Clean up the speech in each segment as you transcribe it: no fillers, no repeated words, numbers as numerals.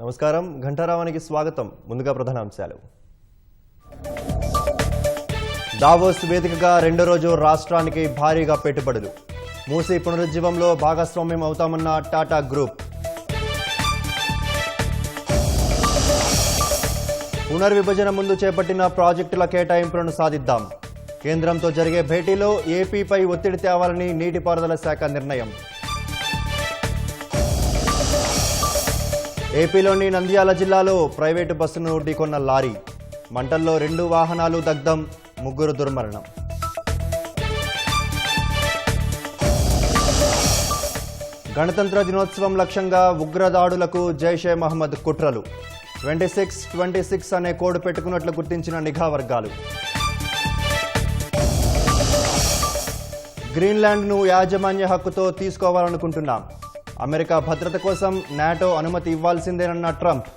నమస్కారం ఘంటారావానికి స్వాగతం. ముందుగా ప్రధాన అంశాలు. దావోస్ వేదికగా రెండో రోజు రాష్ట్రానికి భారీగా పెట్టుబడులు. మూసీ పునరుజ్జీవంలో భాగస్వామ్యం అవుతామన్న టాటా గ్రూప్. పునర్విభజన ముందు చేపట్టిన ప్రాజెక్టుల కేటాయింపులను సాధిద్దాం. కేంద్రంతో జరిగే భేటీలో ఏపీపై ఒత్తిడి తేవాలని నీటిపారుదల శాఖ నిర్ణయం. ఏపీలోని నంద్యాల జిల్లాలో ప్రైవేటు బస్సును ఢీకొన్న లారీ. మంటల్లో 2 వాహనాలు దగ్ధం, 3 దుర్మరణం. గణతంత్ర దినోత్సవం లక్ష్యంగా ఉగ్రదాడులకు జైషే మహమ్మద్ కుట్రలు. 26-26 అనే కోడ్ పెట్టుకున్నట్లు గుర్తించిన నిఘా వర్గాలు. గ్రీన్లాండ్ను యాజమాన్య హక్కుతో తీసుకోవాలనుకుంటున్నాం. అమెరికా భద్రత కోసం నాటో అనుమతి ఇవ్వాల్సిందేనన్న ట్రంప్.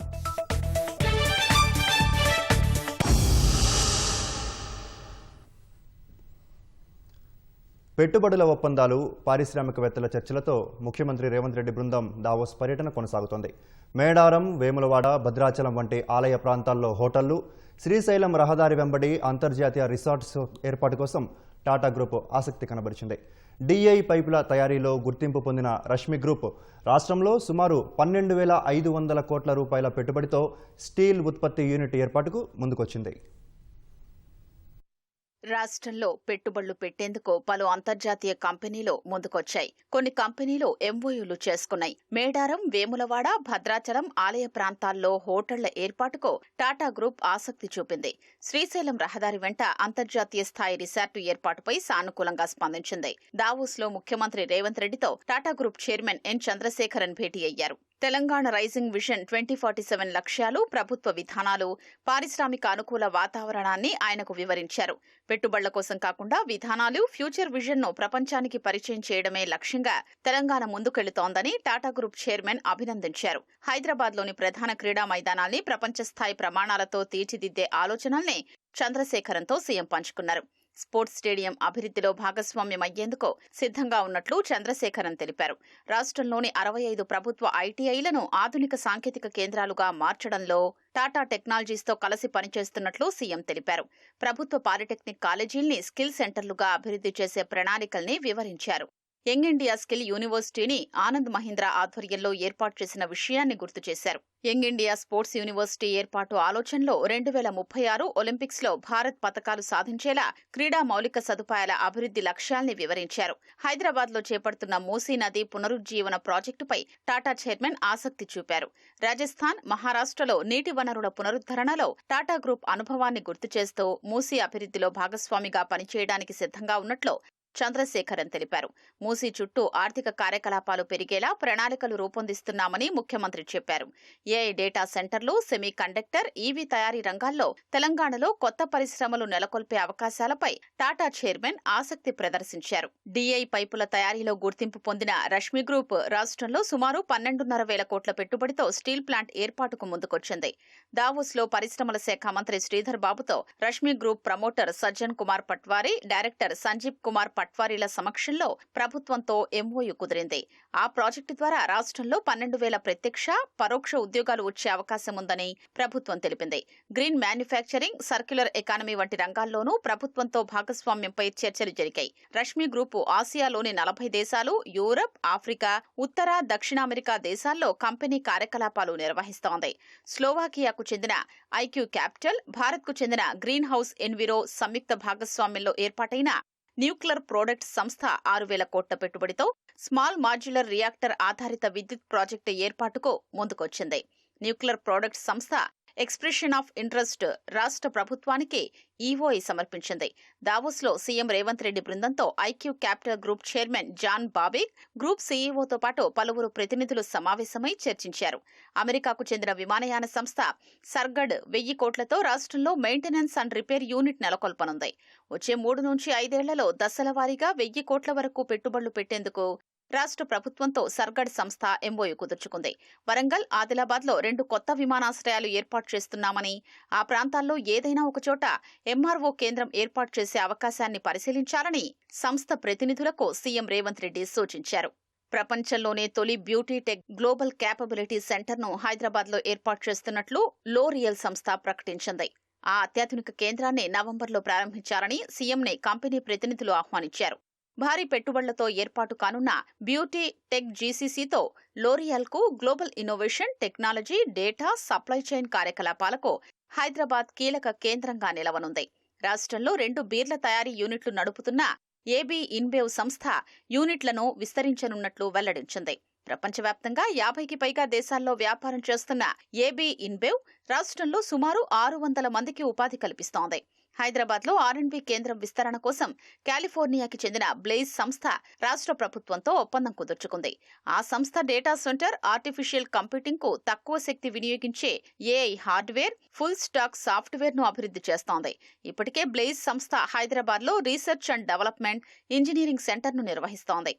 పెట్టుబడుల ఒప్పందాలు, పారిశ్రామికవేత్తల చర్చలతో ముఖ్యమంత్రి రేవంత్ రెడ్డి బృందం దావోస్ పర్యటన కొనసాగుతోంది. మేడారం, వేములవాడ, భద్రాచలం వంటి ఆలయ ప్రాంతాల్లో హోటళ్లు, శ్రీశైలం రహదారి వెంబడి అంతర్జాతీయ రిసార్ట్స్ ఏర్పాటు కోసం టాటా గ్రూప్ ఆసక్తి కనబరిచింది. డిఐ పైపుల తయారీలో గుర్తింపు పొందిన రష్మి గ్రూప్ రాష్ట్రంలో సుమారు 12,500 కోట్ల రూపాయల పెట్టుబడితో స్టీల్ ఉత్పత్తి యూనిట్ ఏర్పాటుకు ముందుకొచ్చింది. రాష్ట్రంలో పెట్టుబడులు పెట్టేందుకు పలు అంతర్జాతీయ కంపెనీలు ముందుకొచ్చాయి. కొన్ని కంపెనీలు ఎంఓయూలు చేసుకున్నాయి. మేడారం, వేములవాడ, భద్రాచలం ఆలయ ప్రాంతాల్లో హోటళ్ల ఏర్పాటుకు టాటా గ్రూప్ ఆసక్తి చూపింది. శ్రీశైలం రహదారి వెంట అంతర్జాతీయ స్థాయి రిసార్టు ఏర్పాటుపై సానుకూలంగా స్పందించింది. దావోస్లో ముఖ్యమంత్రి రేవంత్ రెడ్డితో Tata group chairman N Chandrasekaran భేటీ అయ్యారు. తెలంగాణ రైజింగ్ విజన్ 2047 లక్ష్యాలు, ప్రభుత్వ విధానాలు, పారిశ్రామిక అనుకూల వాతావరణాన్ని ఆయనకు వివరించారు. పెట్టుబడుల కోసం కాకుండా విధానాలు, ఫ్యూచర్ విజన్ను ప్రపంచానికి పరిచయం చేయడమే లక్ష్యంగా తెలంగాణ ముందుకెళ్తోందని టాటా గ్రూప్ చైర్మన్ అభినందించారు. హైదరాబాద్లోని ప్రధాన క్రీడా మైదానాల్ని ప్రపంచ స్థాయి ప్రమాణాలతో తీర్చిదిద్దే ఆలోచనల్ని చంద్రశేఖరన్తో సీఎం పంచుకున్నారు. స్పోర్ట్స్ స్టేడియం అభివృద్ధిలో భాగస్వామ్యం అయ్యేందుకు సిద్ధంగా ఉన్నట్లు చంద్రశేఖరన్ తెలిపారు. రాష్ట్రంలోని 65 ప్రభుత్వ ఐటీఐలను ఆధునిక సాంకేతిక కేంద్రాలుగా మార్చడంలో టాటా టెక్నాలజీస్తో కలిసి పనిచేస్తున్నట్లు సీఎం తెలిపారు. ప్రభుత్వ పాలిటెక్నిక్ కాలేజీల్ని స్కిల్ సెంటర్లుగా అభివృద్ధి చేసే ప్రణాళికల్ని వివరించారు. యంగ్ ఇండియా స్కిల్ యూనివర్సిటీని ఆనంద్ మహీంద్రా ఆధ్వర్యంలో ఏర్పాటు చేసిన విషయాన్ని గుర్తు చేశారు. యంగ్ ఇండియా స్పోర్ట్స్ యూనివర్సిటీ ఏర్పాటు ఆలోచనలో 2036 ఒలింపిక్స్లో భారత్ పతకాలు సాధించేలా క్రీడా మౌలిక సదుపాయాల అభివృద్ధి లక్ష్యాల్ని వివరించారు. హైదరాబాద్లో చేపడుతున్న మూసీ నది పునరుజ్జీవన ప్రాజెక్టుపై టాటా చైర్మన్ ఆసక్తి చూపారు. రాజస్థాన్, మహారాష్ట్రలో నీటి వనరుల పునరుద్ధరణలో టాటా గ్రూప్ అనుభవాన్ని గుర్తు చేస్తూ మూసీ అభివృద్ధిలో భాగస్వామిగా పనిచేయడానికి సిద్ధంగా ఉన్నట్లు చంద్రశేఖరన్ తెలిపారు. మూసీ చుట్టూ ఆర్థిక కార్యకలాపాలు పెరిగేలా ప్రణాళికలు రూపొందిస్తున్నామని ముఖ్యమంత్రి చెప్పారు. ఏఐ డేటా సెంటర్లు, సెమీ కండక్టర్, ఈవీ తయారీ రంగాల్లో తెలంగాణలో కొత్త పరిశ్రమలు నెలకొల్పే అవకాశాలపై టాటా చైర్మన్ ఆసక్తి ప్రదర్శించారు. డిఐ పైపుల తయారీలో గుర్తింపు పొందిన రష్మి గ్రూప్ రాష్ట్రంలో సుమారు 12,500 కోట్ల పెట్టుబడితో స్టీల్ ప్లాంట్ ఏర్పాటుకు ముందుకొచ్చింది. దావోస్లో పరిశ్రమల శాఖ మంత్రి శ్రీధర్ బాబుతో Rashmi group promoter Sajjan Kumar Patwari, director Sanjeev Kumar పట్వారీల సమక్షంలో ప్రభుత్వంతో ఎంఓయూ కుదిరింది. ఆ ప్రాజెక్టు ద్వారా రాష్ట్రంలో 12,000 ప్రత్యక్ష, పరోక్ష ఉద్యోగాలు వచ్చే అవకాశం ఉందని ప్రభుత్వం తెలిపింది. గ్రీన్ మ్యానుఫ్యాక్చరింగ్, సర్క్యులర్ ఎకానమీ వంటి రంగాల్లోనూ ప్రభుత్వంతో భాగస్వామ్యంపై చర్చలు జరిగాయి. రష్మి గ్రూప్ ఆసియాలోని 40 దేశాలు, యూరప్, ఆఫ్రికా, ఉత్తర, దక్షిణ అమెరికా దేశాల్లో కంపెనీ కార్యకలాపాలు నిర్వహిస్తోంది. స్లోవాకియాకు చెందిన ఐక్యూ క్యాపిటల్, భారత్కు చెందిన గ్రీన్ హౌస్ ఎన్విరో సంయుక్త భాగస్వామ్యంలో ఏర్పాటైన న్యూక్లియర్ ప్రొడక్ట్స్ సంస్థ 6,000 కోట్ల పెట్టుబడితో స్మాల్ మాడ్యులర్ రియాక్టర్ ఆధారిత విద్యుత్ ప్రాజెక్టు ఏర్పాటుకు ముందుకొచ్చింది. న్యూక్లియర్ ప్రొడక్ట్స్ సంస్థ ఎక్స్ప్రెషన్ ఆఫ్ ఇంట్రెస్ట్ రాష్ట్ర ప్రభుత్వానికి ఈఓఐ సమర్పించింది. దావోస్లో సీఎం రేవంత్ రెడ్డి బృందంతో IQ capital group chairman John Babic, group సీఈఓతో పాటు పలువురు ప్రతినిధులు సమావేశమై చర్చించారు. అమెరికాకు చెందిన విమానయాన సంస్థ సర్గడ్ 1000 కోట్లతో రాష్ట్రంలో మెయింటెనెన్స్ అండ్ రిపేర్ యూనిట్ నెలకొల్పనుంది. వచ్చే 3 నుంచి 5 ఏళ్లలో దశల వారీగా 1000 కోట్ల వరకు పెట్టుబడులు పెట్టేందుకు రాష్ట్ర ప్రభుత్వంతో సర్గడ్ సంస్థ ఎంఓయూ కుదుర్చుకుంది. వరంగల్, ఆదిలాబాద్లో 2 కొత్త విమానాశ్రయాలు ఏర్పాటు చేస్తున్నామని, ఆ ప్రాంతాల్లో ఏదైనా ఒకచోట ఎంఆర్ఓ కేంద్రం ఏర్పాటు చేసే అవకాశాన్ని పరిశీలించాలని సంస్థ ప్రతినిధులకు సీఎం రేవంత్ రెడ్డి సూచించారు. ప్రపంచంలోనే తొలి బ్యూటీ టెక్ గ్లోబల్ క్యాపబిలిటీ సెంటర్ను హైదరాబాద్లో ఏర్పాటు చేస్తున్నట్లు లోరియల్ సంస్థ ప్రకటించింది. ఆ అత్యాధునిక కేంద్రాన్ని నవంబర్లో ప్రారంభించాలని సీఎంని కంపెనీ ప్రతినిధులు ఆహ్వానించారు. భారీ పెట్టుబడులతో ఏర్పాటు కానున్న బ్యూటీ టెక్ జీసీసీతో లోరియల్కు global innovation, technology, data, supply chain కార్యకలాపాలకు హైదరాబాద్ కీలక కేంద్రంగా నిలవనుంది. రాష్ట్రంలో 2 బీర్ల తయారీ యూనిట్లు నడుపుతున్న ఏబీ ఇన్బేవ్ సంస్థ యూనిట్లను విస్తరించనున్నట్లు వెల్లడించింది. ప్రపంచవ్యాప్తంగా 50కి పైగా దేశాల్లో వ్యాపారం చేస్తున్న ఏబీ ఇన్బేవ్ రాష్ట్రంలో సుమారు 600 మందికి ఉపాధి కల్పిస్తోంది. హైదరాబాద్లో R&D కేంద్రం విస్తరణ కోసం కాలిఫోర్నియాకి చెందిన బ్లేజ్ సంస్థ రాష్ట్ర ప్రభుత్వంతో ఒప్పందం కుదుర్చుకుంది. ఆ సంస్థ డేటా సెంటర్, ఆర్టిఫిషియల్ కంప్యూటింగ్కు తక్కువ శక్తి వినియోగించే ఏఐ హార్డ్వేర్, ఫుల్ స్టాక్ సాఫ్ట్వేర్ను అభివృద్ధి చేస్తోంది. ఇప్పటికే బ్లేజ్ సంస్థ హైదరాబాద్లో రీసెర్చ్ అండ్ డెవలప్మెంట్ ఇంజనీరింగ్ సెంటర్ను నిర్వహిస్తోంది.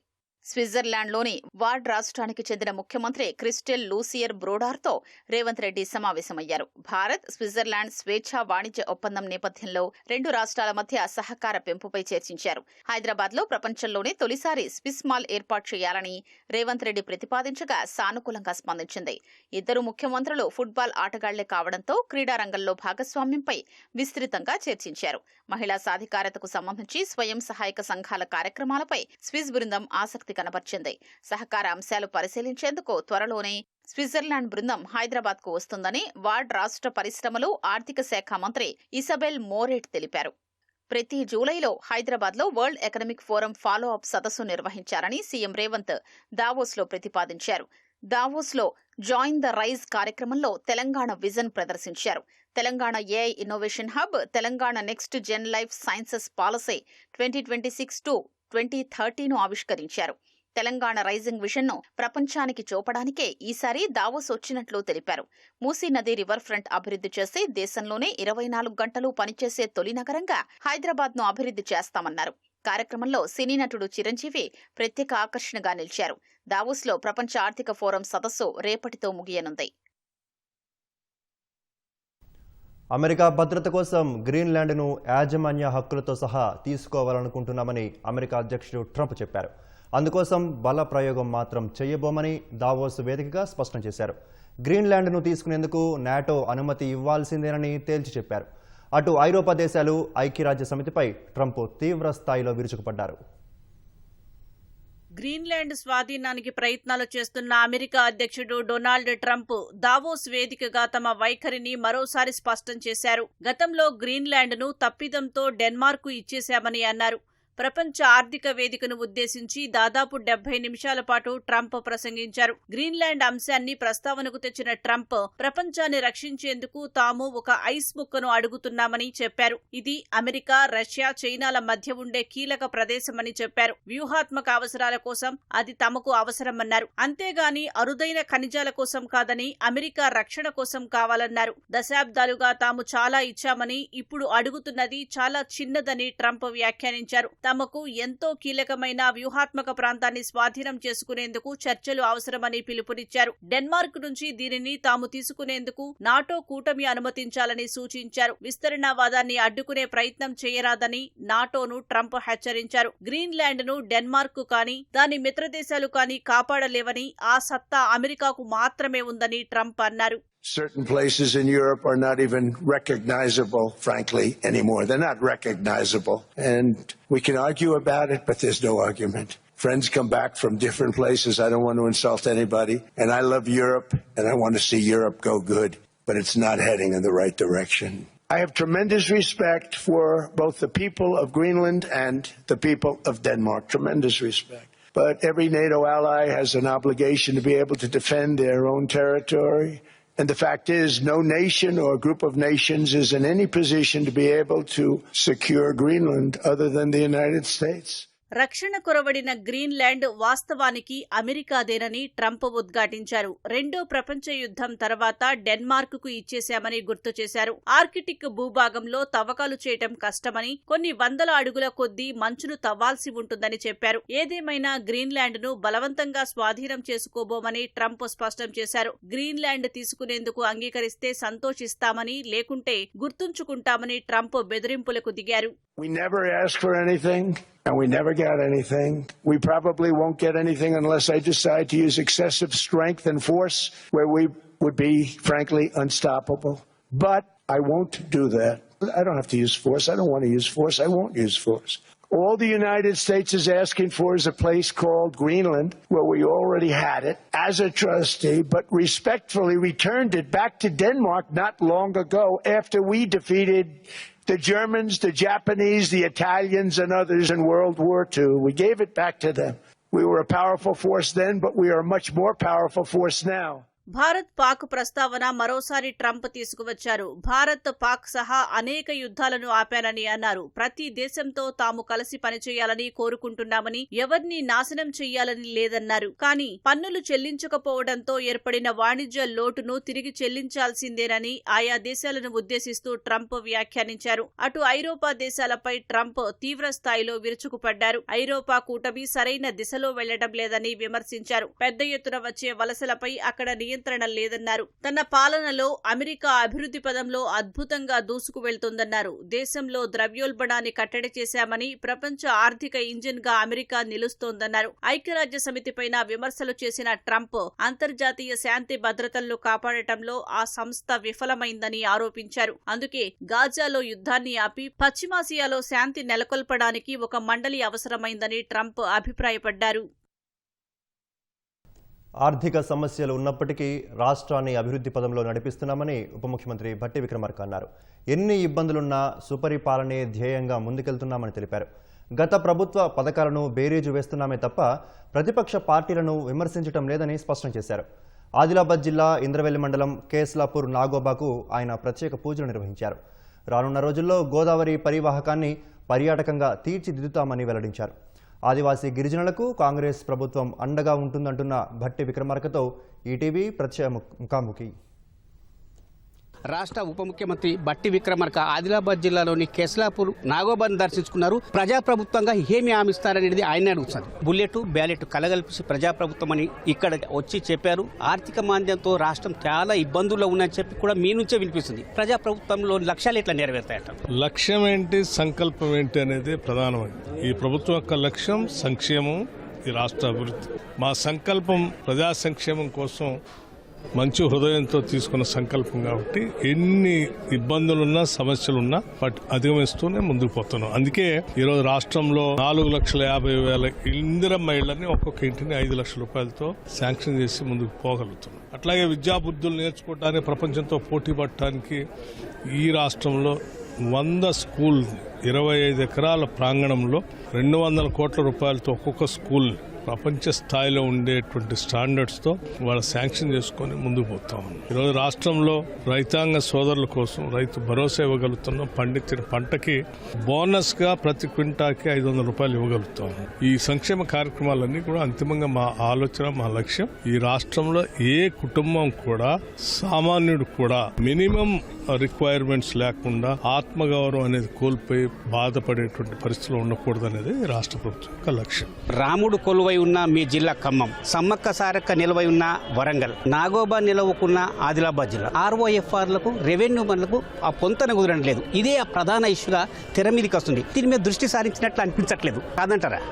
స్విట్జర్లాండ్లోని వార్డ్ రాష్ట్రానికి చెందిన ముఖ్యమంత్రి క్రిస్టెల్ లూసియర్ బ్రోడార్తో రేవంత్ రెడ్డి సమావేశమయ్యారు. భారత్ స్విట్జర్లాండ్ స్వేచ్ఛా వాణిజ్య ఒప్పందం నేపథ్యంలో 2 రాష్ట్రాల మధ్య సహకార పెంపుపై చర్చించారు. హైదరాబాద్లో ప్రపంచంలోనే తొలిసారి స్విస్ మాల్ ఏర్పాటు చేయాలని రేవంత్ రెడ్డి ప్రతిపాదించగా సానుకూలంగా స్పందించింది. ఇద్దరు ముఖ్యమంత్రులు ఫుట్బాల్ ఆటగాళ్లే కావడంతో క్రీడారంగంలో భాగస్వామ్యంపై విస్తృతంగా చర్చించారు. మహిళా సాధికారతకు సంబంధించి స్వయం సహాయక సంఘాల కార్యక్రమాలపై స్విస్ బృందం ఆసక్తి కనబర్చింది. సహకార అంశాలు పరిశీలించేందుకు త్వరలోనే స్విట్జర్లాండ్ బృందం హైదరాబాద్కు వస్తుందని వార్డ్ రాష్ట్ర పరిశ్రమలు, ఆర్థిక శాఖ మంత్రి ఇసబెల్ మోరెట్ తెలిపారు. ప్రతి జూలైలో హైదరాబాద్లో world economic forum follow up సదస్సు నిర్వహించారని సీఎం రేవంత్ దావోస్లో ప్రతిపాదించారు. దావోస్లో జాయిన్ ద రైజ్ కార్యక్రమంలో తెలంగాణ విజన్ ప్రదర్శించారు. Telangana AI innovation hub, Telangana next gen life sciences policy 2026-2030ను ఆవిష్కరించారు. తెలంగాణ రైజింగ్ విజన్ను ప్రపంచానికి చూపడానికే ఈసారి దావోస్ వచ్చినట్లు తెలిపారు. మూసీ నది రివర్ ఫ్రంట్ అభివృద్ధి చేసి దేశంలోనే 24 గంటలు పనిచేసే తొలి నగరంగా హైదరాబాద్ను అభివృద్ధి చేస్తామన్నారు. కార్యక్రమంలో సినీ నటుడు చిరంజీవి ప్రత్యేక ఆకర్షణగా నిలిచారు. దావోస్లో ప్రపంచ ఆర్థిక ఫోరం సదస్సు రేపటితో ముగియనుంది. అమెరికా భద్రత కోసం గ్రీన్లాండ్ను యాజమాన్య హక్కులతో సహా తీసుకోవాలనుకుంటున్నామని అమెరికా అధ్యక్షుడు ట్రంప్ చెప్పారు. అందుకోసం బల ప్రయోగం మాత్రం చేయబోమని దావోస్ వేదికగా స్పష్టం చేశారు. గ్రీన్లాండ్ను తీసుకునేందుకు నాటో అనుమతి ఇవ్వాల్సిందేనని తేల్చి చెప్పారు. అటు ఐరోపా దేశాలు, ఐక్యరాజ్య సమితిపై ట్రంప్ తీవ్ర స్థాయిలో విరుచుకుపడ్డారు. గ్రీన్లాండ్ స్వాధీనానికి ప్రయత్నాలు చేస్తున్న అమెరికా అధ్యక్షుడు డొనాల్డ్ ట్రంప్ దావోస్ వేదికగా తమ వైఖరిని మరోసారి స్పష్టం చేశారు. గతంలో గ్రీన్లాండ్ను తప్పిదంతో డెన్మార్కు ఇచ్చేశామని అన్నారు. ప్రపంచ ఆర్థిక వేదికను ఉద్దేశించి దాదాపు 70 నిమిషాల పాటు ట్రంప్ ప్రసంగించారు. గ్రీన్లాండ్ అంశాన్ని ప్రస్తావనకు తెచ్చిన ట్రంప్ ప్రపంచాన్ని రక్షించేందుకు తాము ఒక ఐస్ ముక్కను అడుగుతున్నామని చెప్పారు. ఇది అమెరికా, రష్యా, చైనాల మధ్య ఉండే కీలక ప్రదేశమని చెప్పారు. వ్యూహాత్మక అవసరాల కోసం అది తమకు అవసరమన్నారు. అంతేగాని అరుదైన ఖనిజాల కోసం కాదని, అమెరికా రక్షణ కోసం కావాలన్నారు. దశాబ్దాలుగా తాము చాలా ఇచ్చామని, ఇప్పుడు అడుగుతున్నది చాలా చిన్నదని ట్రంప్ వ్యాఖ్యానించారు. తమకు ఎంతో కీలకమైన వ్యూహాత్మక ప్రాంతాన్ని స్వాధీనం చేసుకునేందుకు చర్చలు అవసరమని పిలుపునిచ్చారు. డెన్మార్క్ నుంచి దీనిని తాము తీసుకునేందుకు నాటో కూటమి అనుమతించాలని సూచించారు. విస్తరణవాదాన్ని అడ్డుకునే ప్రయత్నం చేయరాదని నాటోను ట్రంప్ హెచ్చరించారు. గ్రీన్లాండ్ను డెన్మార్క్ కానీ దాని మిత్రదేశాలు కానీ కాపాడలేవని, ఆ సత్తా అమెరికాకు మాత్రమే ఉందని ట్రంప్ అన్నారు. Certain places in Europe are not even recognizable, frankly, anymore. They're not recognizable. And we can argue about it, but there's no argument. Friends come back from different places. I don't want to insult anybody. And I love Europe, and I want to see Europe go good. But it's not heading in the right direction. I have tremendous respect for both the people of Greenland and the people of Denmark. Tremendous respect. But every NATO ally has an obligation to be able to defend their own territory. And the fact is, no nation or group of nations is in any position to be able to secure Greenland other than the United States. రక్షణ కొరవడిన Greenland వాస్తవానికి అమెరికాదేనని Trump ఉద్ఘాటించారు. రెండో ప్రపంచ యుద్ధం తర్వాత Denmark కు ఇచ్చేశామని గుర్తు చేశారు. ఆర్కిటిక్ భూభాగంలో తవ్వకాలు చేయటం కష్టమని, కొన్ని వందల అడుగుల కొద్దీ మంచును తవ్వాల్సి ఉంటుందని చెప్పారు. ఏదేమైనా గ్రీన్లాండ్ ను బలవంతంగా స్వాధీనం చేసుకోబోమని ట్రంప్ స్పష్టం చేశారు. గ్రీన్లాండ్ తీసుకునేందుకు అంగీకరిస్తే సంతోషిస్తామని, లేకుంటే గుర్తుంచుకుంటామని ట్రంప్ బెదిరింపులకు దిగారు. We never ask for anything, and we never get anything. We probably won't get anything unless I decide to use excessive strength and force, where we would be, frankly, unstoppable. But I won't do that. I don't have to use force. I don't want to use force. I won't use force. All the United States is asking for is a place called Greenland, where we already had it as a trustee, but respectfully returned it back to Denmark not long ago after we defeated the Germans, the Japanese, the Italians, and others in World War II. We gave it back to them. We were a powerful force then, but we are a much more powerful force now. Bharat Pak ప్రస్తావన మరోసారి Trump తీసుకువచ్చారు. భారత్ పాక్ సహా అనేక యుద్ధాలను ఆపానని అన్నారు. ప్రతి దేశంతో తాము కలిసి పనిచేయాలని కోరుకుంటున్నామని, ఎవరిని నాశనం చెయ్యాలని లేదన్నారు. కానీ పన్నులు చెల్లించకపోవడంతో ఏర్పడిన వాణిజ్య లోటును తిరిగి చెల్లించాల్సిందేనని ఆయా దేశాలను ఉద్దేశిస్తూ ట్రంప్ వ్యాఖ్యానించారు. అటు ఐరోపా దేశాలపై ట్రంప్ తీవ్ర స్థాయిలో విరుచుకుపడ్డారు. ఐరోపా కూటమి సరైన దిశలో వెళ్లడం లేదని విమర్శించారు. పెద్ద ఎత్తున వచ్చే వలసలపై అక్కడ నియంత్రణ లేదన్నారు. తన పాలనలో అమెరికా అభివృద్ధి పదంలో అద్భుతంగా దూసుకు వెళ్తోందన్నారు. దేశంలో ద్రవ్యోల్బణాన్ని కట్టడి చేశామని, ప్రపంచ ఆర్థిక ఇంజిన్ గా అమెరికా నిలుస్తోందన్నారు. ఐక్యరాజ్య సమితిపైన విమర్శలు చేసిన ట్రంప్ అంతర్జాతీయ శాంతి భద్రతలను కాపాడటంలో ఆ సంస్థ విఫలమైందని ఆరోపించారు. అందుకే గాజాలో యుద్ధాన్ని ఆపి పశ్చిమాసియాలో శాంతి నెలకొల్పడానికి ఒక మండలి అవసరమైందని ట్రంప్ అభిప్రాయపడ్డారు. ఆర్థిక సమస్యలు ఉన్నప్పటికీ రాష్ట్రాన్ని అభివృద్ధి పదంలో నడిపిస్తున్నామని ఉప ముఖ్యమంత్రి భట్టి విక్రమార్క అన్నారు. ఎన్ని ఇబ్బందులున్నా సుపరిపాలనే ధ్యేయంగా ముందుకెళ్తున్నామని తెలిపారు. గత ప్రభుత్వ పథకాలను బేరీజు వేస్తున్నామే తప్ప ప్రతిపక్ష పార్టీలను విమర్శించడం లేదని స్పష్టం చేశారు. ఆదిలాబాద్ జిల్లా ఇంద్రవెల్లి మండలం కేస్లాపూర్ నాగోబాకు ఆయన ప్రత్యేక పూజలు నిర్వహించారు. రానున్న రోజుల్లో గోదావరి పరివాహకాన్ని పర్యాటకంగా తీర్చిదిద్దుతామని వెల్లడించారు. ఆదివాసీ గిరిజనులకు కాంగ్రెస్ ప్రభుత్వం అండగా ఉంటుందంటున్న భట్టి విక్రమార్కతో ఈటీవీ ప్రత్యేక ముఖాముఖి. రాష్ట్ర ఉప ముఖ్యమంత్రి భట్టి విక్రమార్క ఆదిలాబాద్ జిల్లాలోని కేస్లాపూర్ నాగోబాను దర్శించుకున్నారు. ప్రజాప్రభుత్వంగా ఏమి హామీ ఇస్తారనేది ఆయన అడుగుతారు. బుల్లెట్ బ్యాలెట్ కలగలిపి ప్రజాప్రభుత్వం అని ఇక్కడ వచ్చి చెప్పారు. ఆర్థిక మాంద్యంతో రాష్ట్రం చాలా ఇబ్బందుల్లో ఉందని చెప్పి కూడా మీ నుంచే వినిపిస్తుంది. ప్రజాప్రభుత్వంలో లక్ష్యాలు ఎట్లా నెరవేరుతాయట? లక్ష్యం ఏంటి, సంకల్పం ఏంటి అనేది ప్రధానమైంది. ఈ ప్రభుత్వం యొక్క లక్ష్యం సంక్షేమం, ఈ రాష్ట్ర అభివృద్ధి. మా సంకల్పం ప్రజా సంక్షేమం కోసం మంచి హృదయంతో తీసుకున్న సంకల్పం కాబట్టి ఎన్ని ఇబ్బందులున్నా సమస్యలున్నా వాటి అధిగమిస్తూనే ముందుకు పోతున్నాం. అందుకే ఈరోజు రాష్ట్రంలో 4,50,000 ఇందిరమ్మ ఇళ్లని ఒక్కొక్క ఇంటిని 5 లక్షల రూపాయలతో శాంక్షన్ చేసి ముందుకు పోగలుగుతున్నాం. అట్లాగే విద్యాబుద్ధులు నేర్చుకోవడానికి, ప్రపంచంతో పోటీ పడటానికి ఈ రాష్ట్రంలో 100 స్కూల్ 25 ఎకరాల ప్రాంగణంలో 200 కోట్ల రూపాయలతో ఒక్కొక్క స్కూల్ ప్రపంచ స్థాయిలో ఉండేటువంటి స్టాండర్డ్స్తో వాళ్ళ శాంక్షన్ చేసుకొని ముందుకు పోతాం. ఈరోజు రాష్ట్రంలో రైతాంగ సోదరుల కోసం రైతు భరోసా ఇవ్వగలుగుతున్నాం. పండించిన పంటకి బోనస్గా ప్రతి క్వింటాకి 500 రూపాయలు ఇవ్వగలుగుతాం. ఈ సంక్షేమ కార్యక్రమాలన్నీ కూడా అంతిమంగా మా ఆలోచన, మా లక్ష్యం. ఈ రాష్ట్రంలో ఏ కుటుంబం కూడా, సామాన్యుడు కూడా మినిమం రిక్వైర్మెంట్స్ లేకుండా ఆత్మగౌరవం అనేది కోల్పోయి బాధపడేటువంటి పరిస్థితులు ఉండకూడదు అనేది రాష్ట్ర ప్రభుత్వం యొక్క లక్ష్యం. రాముడు కొలువై ఉన్న మీ జిల్లా ఖమ్మం, సమ్మక్క సారక్క నిలవై ఉన్న వరంగల్, నాగోబా నిలవకున్న ఆదిలాబాద్ జిల్లా, ఆర్ఓఎఫ్ఆర్లకు రెవెన్యూ పనులకు ఆ పొంతన కుదరడం లేదు. ఇదే ఆ ప్రధాన ఇష్యూగా తెర మీదకి వస్తుంది. దీని మీద దృష్టి సారించినట్లు అనిపించట్లేదు కాదంటారా?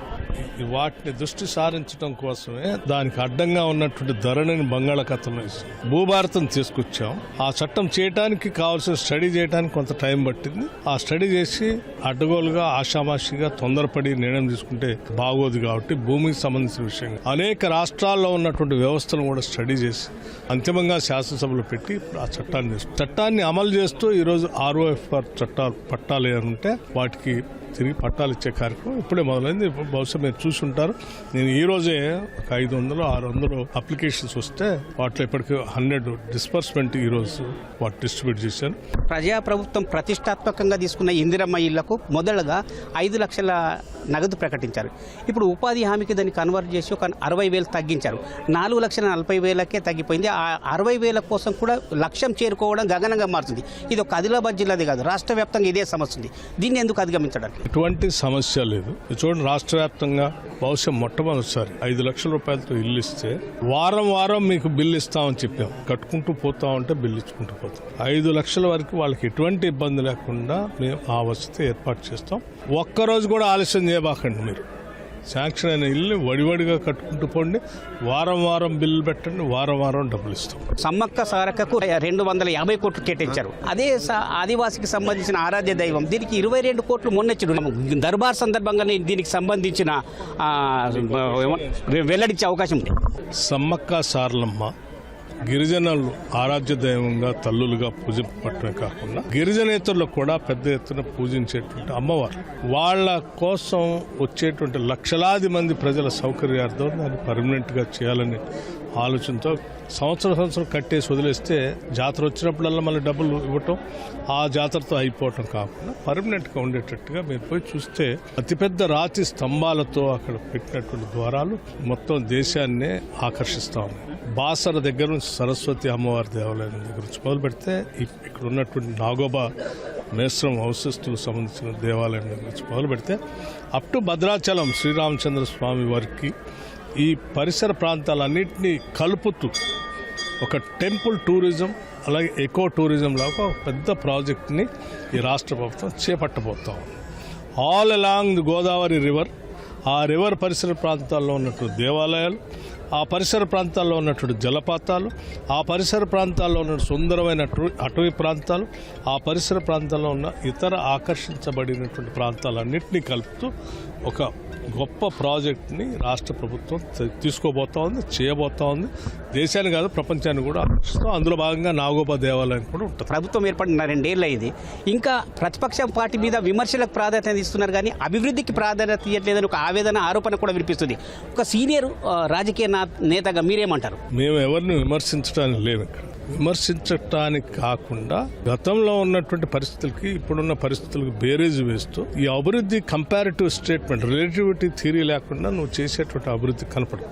వాటిని దృష్టి సారించడం కోసమే దానికి అడ్డంగా ఉన్నటువంటి ధరణిని బంగాళాఖాతంలో భూభారతం తీసుకొచ్చాం. ఆ చట్టం చేయడానికి కావాల్సిన స్టడీ చేయడానికి కొంత టైం పట్టింది. ఆ స్టడీ చేసి అడ్డగోలుగా ఆషామాషిగా తొందరపడి నిర్ణయం తీసుకుంటే బాగోదు. కాబట్టి భూమికి సంబంధించిన విషయంగా అనేక రాష్ట్రాల్లో ఉన్నటువంటి వ్యవస్థను కూడా స్టడీ చేసి అంతిమంగా శాసనసభలో పెట్టి ఆ చట్టాన్ని అమలు చేస్తూ ఈరోజు ఆర్ఓఎఫ్ఆర్ చట్టాలు పట్టాలు ఏమంటే వాటికి తిరిగి పట్టాలు ఇచ్చే కార్యక్రమం ఇప్పుడే మొదలైంది. బహుశా మీరు చూసి ఉంటారు. నేను ఈ రోజే ఒక 500-600 అప్లికేషన్స్ వస్తే వాటిలో ఇప్పటికి 100 డిస్బర్స్మెంట్ ఈ రోజు వాటి డిస్ట్రిబ్యూట్ చేశాను. ప్రజాప్రభుత్వం ప్రతిష్టాత్మకంగా తీసుకున్న ఇందిరమ్మ ఇళ్లకు మొదలుగా 5 లక్షల నగదు ప్రకటించారు. ఇప్పుడు ఉపాధి హామీకి దాన్ని కన్వర్ట్ చేసి ఒక 60,000 తగ్గించారు. 4,40,000కే తగ్గిపోయింది. ఆ 60,000 కోసం కూడా లక్ష్యం చేరుకోవడం గగనంగా మారుతుంది. ఇది ఒక ఆదిలాబాద్ జిల్లాది కాదు, రాష్ట్ర వ్యాప్తంగా ఇదే సమస్య ఉంది. దీన్ని ఎందుకు అధిగమించడానికి? ఎటువంటి సమస్య లేదు. చూడండి, రాష్ట్ర వ్యాప్తంగా బహుశా మొట్టమొదటిసారి 5 లక్షల రూపాయలతో ఇల్లు ఇస్తే వారం మీకు బిల్లు ఇస్తామని చెప్పాం. కట్టుకుంటూ పోతా ఉంటే బిల్లు ఇచ్చుకుంటూ పోతాం. 5 లక్షల వరకు వాళ్ళకి ఎటువంటి ఇబ్బంది లేకుండా మేము ఆ వసతి ఏర్పాటు చేస్తాం. ఒక్కరోజు కూడా ఆలస్యం చేయబాకండి. మీరు శాంక్షన్ అయిన ఇల్లు వడివడిగా కట్టుకుంటూ పోండి. వారం బిల్లు పెట్టండి, వారం డబ్బులు ఇస్తాం. సమ్మక్క సారక్కకు 250 కోట్లు కేటాయించారు. అదే ఆదివాసికి సంబంధించిన ఆరాధ్య దైవం, దీనికి 22 కోట్లు మొన్నచ్చారు. దర్బార్ సందర్భంగానే దీనికి సంబంధించిన వెల్లడించే అవకాశం ఉంది. సమ్మక్క సారలమ్మ గిరిజనులు ఆరాధ్య దైవంగా తల్లులుగా పూజింపబట్టమే కాకుండా గిరిజనేతరులకు కూడా పెద్ద ఎత్తున పూజించేటువంటి అమ్మవారు. వాళ్ళ కోసం వచ్చేటువంటి లక్షలాది మంది ప్రజల సౌకర్యార్థం దాన్ని పర్మనెంట్ గా చేయాలని ఆలోచనతో సంవత్సరం కట్టేసి వదిలేస్తే జాతర వచ్చినప్పుడల్లా మళ్ళీ డబ్బులు ఇవ్వటం, ఆ జాతరతో అయిపోవటం కాకుండా పర్మనెంట్గా ఉండేటట్టుగా మీరు పోయి చూస్తే అతిపెద్ద రాతి స్తంభాలతో అక్కడ పెట్టినటువంటి ద్వారాలు మొత్తం దేశాన్నే ఆకర్షిస్తూ ఉన్నాయి. బాసర దగ్గర నుంచి సరస్వతి అమ్మవారి దేవాలయం దగ్గర నుంచి మొదలు పెడితే ఇక్కడ ఉన్నటువంటి నాగోబా మేశ్రం అవశిస్తులకు సంబంధించిన దేవాలయం దగ్గర నుంచి మొదలు పెడితే అప్ టు భద్రాచలం శ్రీరామచంద్ర స్వామి వారికి ఈ పరిసర ప్రాంతాలన్నింటినీ కలుపుతూ ఒక టెంపుల్ టూరిజం అలాగే ఎకో టూరిజం లాగా ఒక పెద్ద ప్రాజెక్ట్ని ఈ రాష్ట్ర ప్రభుత్వం చేపట్టబోతాం. All along the Godavari river, ఆ రివర్ పరిసర ప్రాంతాల్లో ఉన్నటువంటి దేవాలయాలు, ఆ పరిసర ప్రాంతాల్లో ఉన్నటువంటి జలపాతాలు, ఆ పరిసర ప్రాంతాల్లో ఉన్న సుందరమైన అటవీ ప్రాంతాలు, ఆ పరిసర ప్రాంతాల్లో ఉన్న ఇతర ఆకర్షించబడినటువంటి ప్రాంతాలన్నింటినీ కలుపుతూ ఒక గొప్ప ప్రాజెక్ట్ని రాష్ట్ర ప్రభుత్వం తీసుకోబోతా ఉంది, చేయబోతా ఉంది. దేశాన్ని కాదు ప్రపంచాన్ని కూడా ఆకర్షిస్తాం. అందులో భాగంగా నాగోబా దేవాలయం కూడా ఉంటుంది. ప్రభుత్వం ఏర్పడిన 2 ఏళ్ళు అయింది. ఇంకా ప్రతిపక్ష పార్టీ మీద విమర్శలకు ప్రాధాన్యత ఇస్తున్నారు, కానీ అభివృద్ధికి ప్రాధాన్యత ఇవ్వట్లేదని ఒక ఆవేదన, ఆరోపణ కూడా వినిపిస్తుంది. ఒక సీనియర్ రాజకీయ నేతగా మీరేమంటారు? మేము ఎవరిని విమర్శించడానికి లేవు. ఇక్కడ విమర్శించటానికి కాకుండా గతంలో ఉన్నటువంటి పరిస్థితులకి ఇప్పుడున్న పరిస్థితులకు బేరేజ్ వేస్తూ ఈ అభివృద్ధి కంపారిటివ్ స్టేట్మెంట్, రిలేటివిటీ థియరీ లేకుండా నువ్వు చేసేటువంటి అభివృద్ధి కనపడదు.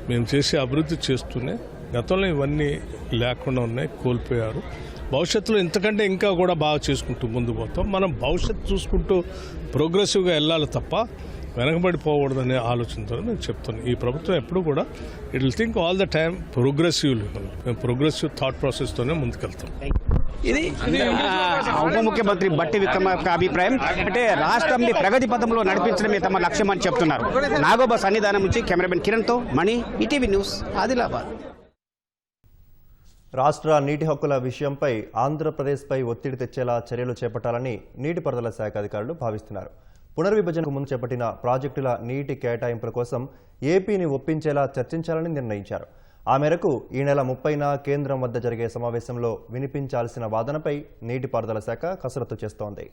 మేము చేసే అభివృద్ధి చేస్తూనే గతంలో ఇవన్నీ లేకుండా ఉన్నాయి, కోల్పోయారు. భవిష్యత్తులో ఇంతకంటే ఇంకా కూడా బాగా చేసుకుంటూ ముందు పోతాం. మనం భవిష్యత్తు చూసుకుంటూ ప్రోగ్రెసివ్గా వెళ్ళాలి తప్ప వెనకబడిపోకూడదనే ఆలోచనతో నేను చెప్తాను. ఈ ప్రభుత్వం ఎప్పుడు కూడా it will think all the time progressively. మేము ప్రోగ్రెసివ్ థాట్ ప్రాసెస్తోనే ముందుకెళ్తాం. ఇది ఉప ముఖ్యమంత్రి బట్టి విక్రమార్క అభిప్రాయం. అంటే రాష్ట్రాన్ని ప్రగతి పథంలో నడిపించడమే తమ లక్ష్యం అని చెప్తున్నారు. నాగోబా సన్నిధానం నుంచి కెమెరామెన్ కిరణ్తో మణి, ఈటీవీ న్యూస్, ఆదిలాబాద్. రాష్ట్ర నీటి హక్కుల విషయంపై ఆంధ్రప్రదేశ్పై ఒత్తిడి తెచ్చేలా చర్యలు చేపట్టాలని నీటిపారుదల శాఖ అధికారులు భావిస్తున్నారు. పునర్విభజనకు ముందు చేపట్టిన ప్రాజెక్టుల నీటి కేటాయింపుల కోసం ఏపీని ఒప్పించేలా చర్చించాలని నిర్ణయించారు. ఆ మేరకు ఈ నెల 30న కేంద్రం వద్ద జరిగే సమావేశంలో వినిపించాల్సిన వాదనపై నీటిపారుదల శాఖ కసరత్తు చేస్తోంది.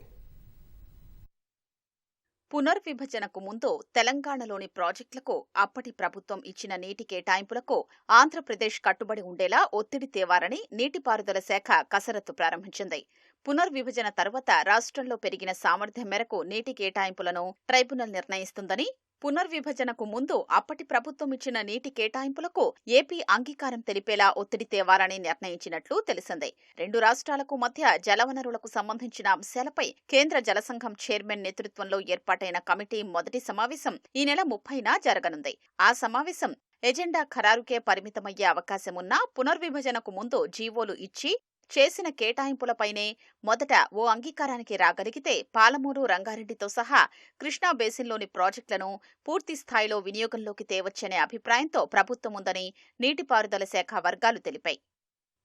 పునర్విభజనకు ముందు తెలంగాణలోని ప్రాజెక్టులకు అప్పటి ప్రభుత్వం ఇచ్చిన నీటి కేటాయింపులకు ఆంధ్రప్రదేశ్ కట్టుబడి ఉండేలా ఒత్తిడి తేవాలని నీటిపారుదల శాఖ కసరత్తు ప్రారంభించింది. పునర్విభజన తర్వాత రాష్ట్రంలో పెరిగిన సామర్థ్యం మేరకు నీటి కేటాయింపులను ట్రైబ్యునల్ నిర్ణయిస్తుందని, పునర్విభజనకు ముందు అప్పటి ప్రభుత్వం ఇచ్చిన నీటి కేటాయింపులకు ఏపీ అంగీకారం తెలిపేలా ఒత్తిడి తేవాలని నిర్ణయించినట్లు తెలిసిందే. 2 రాష్ట్రాలకు మధ్య జలవనరులకు సంబంధించిన అంశాలపై కేంద్ర జలసంఘం చైర్మన్ నేతృత్వంలో ఏర్పాటైన కమిటీ మొదటి సమావేశం ఈ నెల 30న జరగనుంది. ఆ సమావేశం ఎజెండా ఖరారుకే పరిమితమయ్యే అవకాశమున్నా పునర్విభజనకు ముందు జీవోలు ఇచ్చి చేసిన కేటాయింపులపైనే మొదట ఓ అంగీకారానికి రాగలిగితే పాలమూరు, రంగారెడ్డితో సహా కృష్ణా బేసిన్లోని ప్రాజెక్టులను పూర్తి స్థాయిలో వినియోగంలోకి తేవచ్చనే అభిప్రాయంతో ప్రభుత్వం ఉందని నీటిపారుదల శాఖ వర్గాలు తెలిపాయి.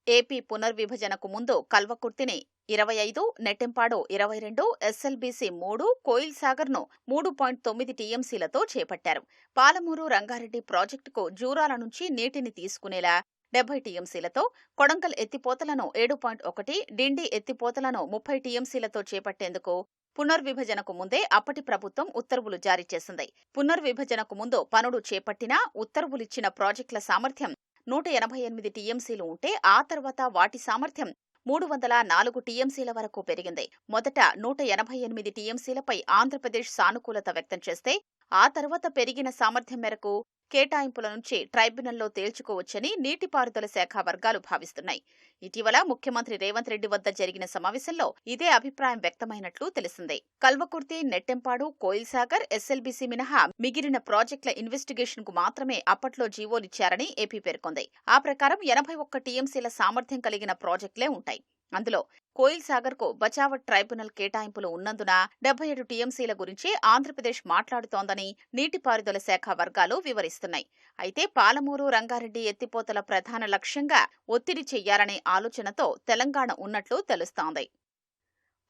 ఏపీ పునర్విభజనకు ముందు కల్వకుర్తిని 25, నెట్టెంపాడు 22, ఎస్ఎల్బీసీ 3, కోయిల్ సాగర్ను 3.9 టీఎంసీలతో చేపట్టారు. పాలమూరు, రంగారెడ్డి ప్రాజెక్టుకు జూరాల నుంచి నీటిని తీసుకునేలా 70 టీఎంసీలతో, కొడంగల్ ఎత్తిపోతలను 7.1, డిండి ఎత్తిపోతలను 30 టీఎంసీలతో చేపట్టేందుకు పునర్విభజనకు ముందే అప్పటి ప్రభుత్వం ఉత్తర్వులు జారీ చేసింది. పునర్విభజనకు ముందు పనులు చేపట్టినా ఉత్తర్వులిచ్చిన ప్రాజెక్టుల సామర్థ్యం 188 టీఎంసీలు ఉంటే ఆ తర్వాత వాటి సామర్థ్యం 304 టీఎంసీల వరకు పెరిగింది. మొదట 188 టీఎంసీలపై ఆంధ్రప్రదేశ్ సానుకూలత వ్యక్తం చేస్తే ఆ తర్వాత పెరిగిన సామర్థ్యం మేరకు కేటాయింపుల నుంచి ట్రైబ్యునల్లో తేల్చుకోవచ్చని నీటిపారుదల శాఖ వర్గాలు భావిస్తున్నాయి. ఇటీవల ముఖ్యమంత్రి రేవంత్ రెడ్డి వద్ద జరిగిన సమావేశంలో ఇదే అభిప్రాయం వ్యక్తమైనట్లు తెలిసిందే. కల్వకుర్తి, నెట్టెంపాడు, కోయిల్సాగర్, ఎస్ఎల్బీసీ మినహా మిగిలిన ప్రాజెక్టుల ఇన్వెస్టిగేషన్ కు మాత్రమే అప్పట్లో జీవోలిచ్చారని ఏపీ పేర్కొంది. ఆ ప్రకారం 81 టీఎంసీల సామర్థ్యం కలిగిన ప్రాజెక్టులే ఉంటాయి. అందులో కోయిల్సాగర్ కు బచావట్ ట్రైబ్యునల్ కేటాయింపులు ఉన్నందున 77 టీఎంసీల గురించి ఆంధ్రప్రదేశ్ మాట్లాడుతోందని నీటిపారుదల శాఖ వర్గాలు వివరిస్తున్నాయి. అయితే పాలమూరు, రంగారెడ్డి ఎత్తిపోతల ప్రధాన లక్ష్యంగా ఒత్తిడి చెయ్యాలనే ఆలోచనతో తెలంగాణ ఉన్నట్లు తెలుస్తోంది.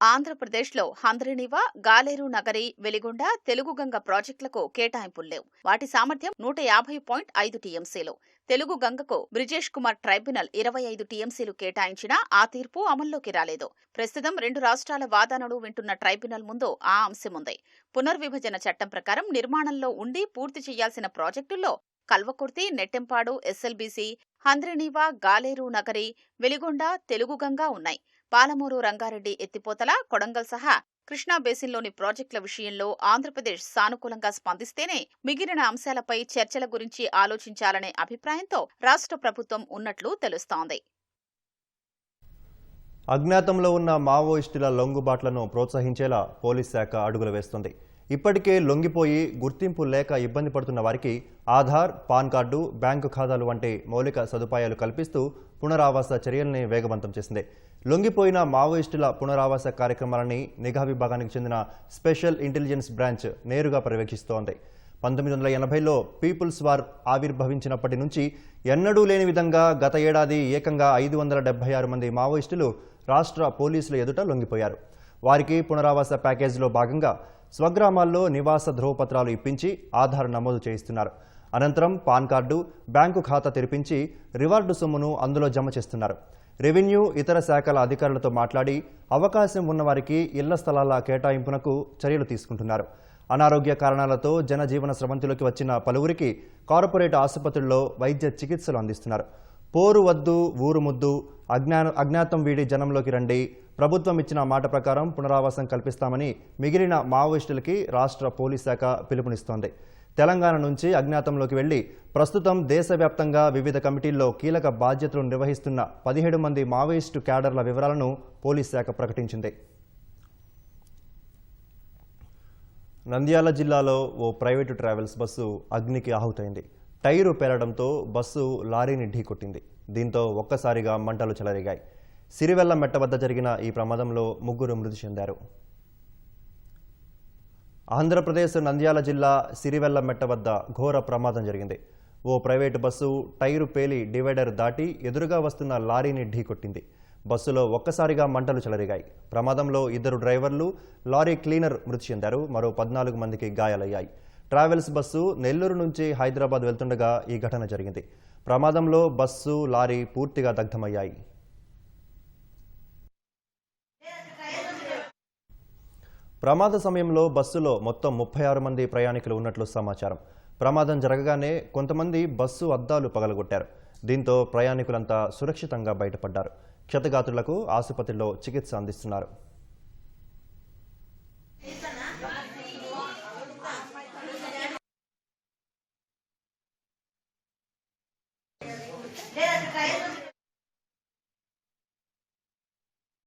ఆంధ్రప్రదేశ్లో హంద్రినీవా, గాలేరు నగరి, వెలిగొండ, తెలుగుగంగ ప్రాజెక్టులకు కేటాయింపులు లేవు. వాటి సామర్థ్యం 150.5 టీఎంసీలు. తెలుగుగంగకు బ్రిజేష్ కుమార్ ట్రైబ్యునల్ 25 టీఎంసీలు కేటాయించినా ఆ తీర్పు అమల్లోకి రాలేదు. ప్రస్తుతం 2 రాష్ట్రాల వాదనలు వింటున్న ట్రైబ్యునల్ ముందు ఆ అంశముంది. పునర్విభజన చట్టం ప్రకారం నిర్మాణంలో ఉండి పూర్తి చేయాల్సిన ప్రాజెక్టుల్లో కల్వకుర్తి, నెట్టెంపాడు, ఎస్ఎల్బీసీ, హంద్రినీవా, గాలేరు నగరి, వెలిగొండ, తెలుగుగంగ ఉన్నాయి. పాలమూరు, రంగారెడ్డి ఎత్తిపోతల, కొడంగల్ సహా కృష్ణా బేసిన్లోని ప్రాజెక్టుల విషయంలో ఆంధ్రప్రదేశ్ సానుకూలంగా స్పందిస్తేనే మిగిలిన అంశాలపై చర్చల గురించి ఆలోచించాలనే అభిప్రాయంతో రాష్ట్ర ప్రభుత్వం ఉన్నట్లు తెలుస్తోంది. అజ్ఞాతంలో ఉన్న మావోయిస్టుల లొంగుబాట్లను ప్రోత్సహించేలా పోలీస్ శాఖ అడుగులు వేస్తుంది. ఇప్పటికే లొంగిపోయి గుర్తింపు లేక ఇబ్బంది పడుతున్న వారికి ఆధార్, పాన్ కార్డు, బ్యాంకు ఖాతాలు వంటి మౌలిక సదుపాయాలు కల్పిస్తూ పునరావాస చర్యల్ని వేగవంతం చేసింది. లొంగిపోయిన మావోయిస్టుల పునరావాస కార్యక్రమాలని నిఘా విభాగానికి చెందిన స్పెషల్ ఇంటెలిజెన్స్ బ్రాంచ్ నేరుగా పర్యవేక్షిస్తోంది. 1980లో పీపుల్స్ వార్ ఆవిర్భవించినప్పటి నుంచి ఎన్నడూ లేని విధంగా గత ఏడాది ఏకంగా 576 మంది మావోయిస్టులు రాష్ట్ర పోలీసుల ఎదుట లొంగిపోయారు. వారికి పునరావాస ప్యాకేజీలో భాగంగా స్వగ్రామాల్లో నివాస ధ్రువపత్రాలు ఇప్పించి ఆధార్ నమోదు చేయిస్తున్నారు. అనంతరం పాన్ కార్డు, బ్యాంకు ఖాతా తెరిపించి రివార్డు సొమ్మును అందులో జమ చేస్తున్నారు. రెవెన్యూ, ఇతర శాఖల అధికారులతో మాట్లాడి అవకాశం ఉన్నవారికి ఇళ్ల స్థలాల కేటాయింపునకు చర్యలు తీసుకుంటున్నారు. అనారోగ్య కారణాలతో జనజీవన స్రవంతిలోకి వచ్చిన పలువురికి కార్పొరేట్ ఆసుపత్రుల్లో వైద్య చికిత్సలు అందిస్తున్నారు. పోరు వద్దు, ఊరు ముద్దు, అజ్ఞాతం వీడి జనంలోకి రండి, ప్రభుత్వం ఇచ్చిన మాట ప్రకారం పునరావాసం కల్పిస్తామని మిగిలిన మావోయిస్టులకి రాష్ట్ర పోలీస్ శాఖ పిలుపునిస్తోంది. తెలంగాణ నుంచి అజ్ఞాతంలోకి వెళ్లి ప్రస్తుతం దేశవ్యాప్తంగా వివిధ కమిటీల్లో కీలక బాధ్యతలు నిర్వహిస్తున్న 17 మంది మావోయిస్టు క్యాడర్ల వివరాలను పోలీస్ శాఖ ప్రకటించింది. నంద్యాల జిల్లాలో ఓ ప్రైవేటు ట్రావెల్స్ బస్సు అగ్నికి ఆహుతైంది. టైరు పేలడంతో బస్సు లారీని ఢీకొట్టింది. దీంతో ఒక్కసారిగా మంటలు చెలరేగాయి. సిరివెల్ల మెట్ట వద్ద జరిగిన ఈ ప్రమాదంలో 3 మృతి చెందారు. ఆంధ్రప్రదేశ్ నంద్యాల జిల్లా సిరివెల్ల మెట్ట వద్ద ఘోర ప్రమాదం జరిగింది. ఓ ప్రైవేటు బస్సు టైరు పేలి డివైడర్ దాటి ఎదురుగా వస్తున్న లారీని ఢీకొట్టింది. బస్సులో ఒక్కసారిగా మంటలు చెలరేగాయి. ప్రమాదంలో 2 డ్రైవర్లు, లారీ క్లీనర్ మృతి చెందారు. మరో 14 మందికి గాయాలయ్యాయి. ట్రావెల్స్ బస్సు నెల్లూరు నుంచి హైదరాబాద్ వెళ్తుండగా ఈ ఘటన జరిగింది. ప్రమాదంలో బస్సు, లారీ పూర్తిగా దగ్ధమయ్యాయి. ప్రమాద సమయంలో బస్సులో మొత్తం 36 మంది ప్రయాణికులు ఉన్నట్లు సమాచారం. ప్రమాదం జరగగానే కొంతమంది బస్సు అద్దాలు పగలగొట్టారు. దీంతో ప్రయాణికులంతా సురక్షితంగా బయటపడ్డారు. క్షతగాత్రులకు ఆసుపత్రిలో చికిత్స అందిస్తున్నారు.